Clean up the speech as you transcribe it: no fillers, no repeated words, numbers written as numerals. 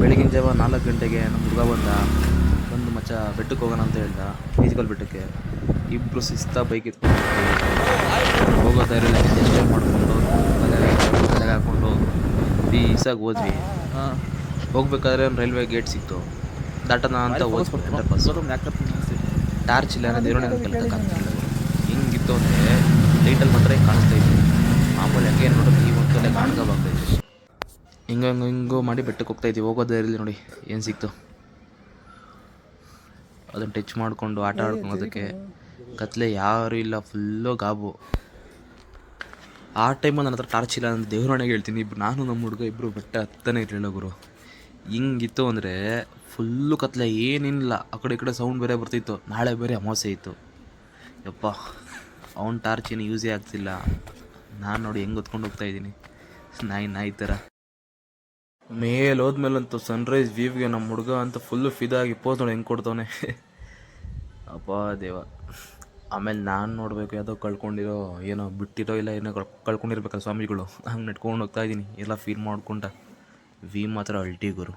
ಬೆಳಗಿನ ಜಾವ 4 ಗಂಟೆಗೆ ನಮ್ಮ ಹುಡುಗ ಬಂದು ಮಚ್ಚ ಬೆಟ್ಟಕ್ಕೆ ಹೋಗೋಣ ಅಂತ ಹೇಳ್ದ, ಈಜ್ಗಲ್ ಬೆಟ್ಟಕ್ಕೆ. ಇಬ್ಬರು ಶಿಸ್ತಾ ಬೈಕ್ ಎತ್ಕೊಂಡು ಹೋಗೋ ದಾರಿಯಲ್ಲಿ ಎಷ್ಟೇ ಮಾಡಿಕೊಂಡು ತಲೆಗೆ ಹಾಕ್ಕೊಂಡು ಪೀಸಾಗಿ ಹೋದ್ವಿ. ಹೋಗ್ಬೇಕಾದ್ರೆ ಒಂದು ರೈಲ್ವೆ ಗೇಟ್ ಸಿಕ್ತು, ದಾಟೋಣ ಅಂತ ಹೋದ್ವಿ. ಟಾರ್ಚ್ ಇಲ್ಲ ಅಂದರೆ ದೇವ್ರನ್ನ ಕಲ್ಕಕ್ಕಾಗ್ತಿಲ್ಲ. ಹಿಂಗಿತ್ತು ಅಂದರೆ ಲೈಟಲ್ಲಿ ಮಾತ್ರ ಕಾಣಿಸ್ತಾ ಇತ್ತು. ಮಾಮೂಲಿ ಹಂಗೆ ನೋಡೋದು ಈ ಒಂದಲ್ಲೇ ಕಾಣ್ಕೋಬಾಗ್ತಾಯಿತ್ತು. ಹಿಂಗೋ ಮಾಡಿ ಬೆಟ್ಟಕ್ಕೆ ಹೋಗ್ತಾಯಿದ್ವಿ. ಹೋಗೋ ದಾರಿಯಲ್ಲಿ ನೋಡಿ ಏನು ಸಿಕ್ತು, ಅದನ್ನು ಟಚ್ ಮಾಡಿಕೊಂಡು ಆಟ ಆಡ್ಕೊಳೋದಕ್ಕೆ ಕತ್ಲೆ ಯಾರೂ ಇಲ್ಲ, ಫುಲ್ಲು ಗಾಬು. ಆ ಟೈಮಲ್ಲಿ ನನ್ನ ಹತ್ರ ಟಾರ್ಚ್ ಇಲ್ಲ ಅಂತ ದೇವ್ರಣ್ಣಗೆ ಹೇಳ್ತೀನಿ. ನಾನು ನಮ್ಮ ಹುಡುಗ ಇಬ್ಬರು ಬೆಟ್ಟ ಹತ್ತನೇ ಇರಲಿಲ್ಲ ಗುರು. ಹಿಂಗಿತ್ತು ಅಂದರೆ ಫುಲ್ಲು ಕತ್ಲೆ, ಏನಿಲ್ಲ. ಆ ಕಡೆ ಈ ಕಡೆ ಸೌಂಡ್ ಬೇರೆ ಬರ್ತಿತ್ತು. ನಾಳೆ ಬೇರೆ ಅಮಾವಾಸ್ಯೆ ಇತ್ತು. ಯಪ್ಪ, ಅವ್ನ ಟಾರ್ಚ್ ಏನು ಯೂಸೇ ಆಗ್ತಿಲ್ಲ. ನಾನು ನೋಡಿ ಹೆಂಗೆ ಹೊತ್ಕೊಂಡು ಹೋಗ್ತಾಯಿದ್ದೀನಿ ನಾಯಿ ಥರ. ಮೇಲೆ ಹೋದ್ಮೇಲಂತೂ ಸನ್ರೈಸ್ ವ್ಯೂವ್ಗೆ ನಮ್ಮ ಹುಡುಗ ಅಂತ ಫುಲ್ಲು ಫಿದಾಗಿ ಪೋಸ್ ನೋಡಿ ಹೆಂಗೆ ಕೊಡ್ತವನೆ. ಅಪ್ಪ ದೇವ. ಆಮೇಲೆ ನಾನು ನೋಡಬೇಕು ಯಾವುದೋ ಕಳ್ಕೊಂಡಿರೋ, ಏನೋ ಬಿಟ್ಟಿರೋ ಇಲ್ಲ ಏನೋ ಕಳ್ಕೊಂಡಿರ್ಬೇಕಲ್ಲ ಸ್ವಾಮಿಗಳು, ಹಂಗೆ ನೆಟ್ಕೊಂಡು ಹೋಗ್ತಾಯಿದ್ದೀನಿ ಎಲ್ಲ ಫೀಲ್ ಮಾಡ್ಕೊಂಡ. ವಿ ಮಾತ್ರ ಅಲ್ಟಿ ಗುರು.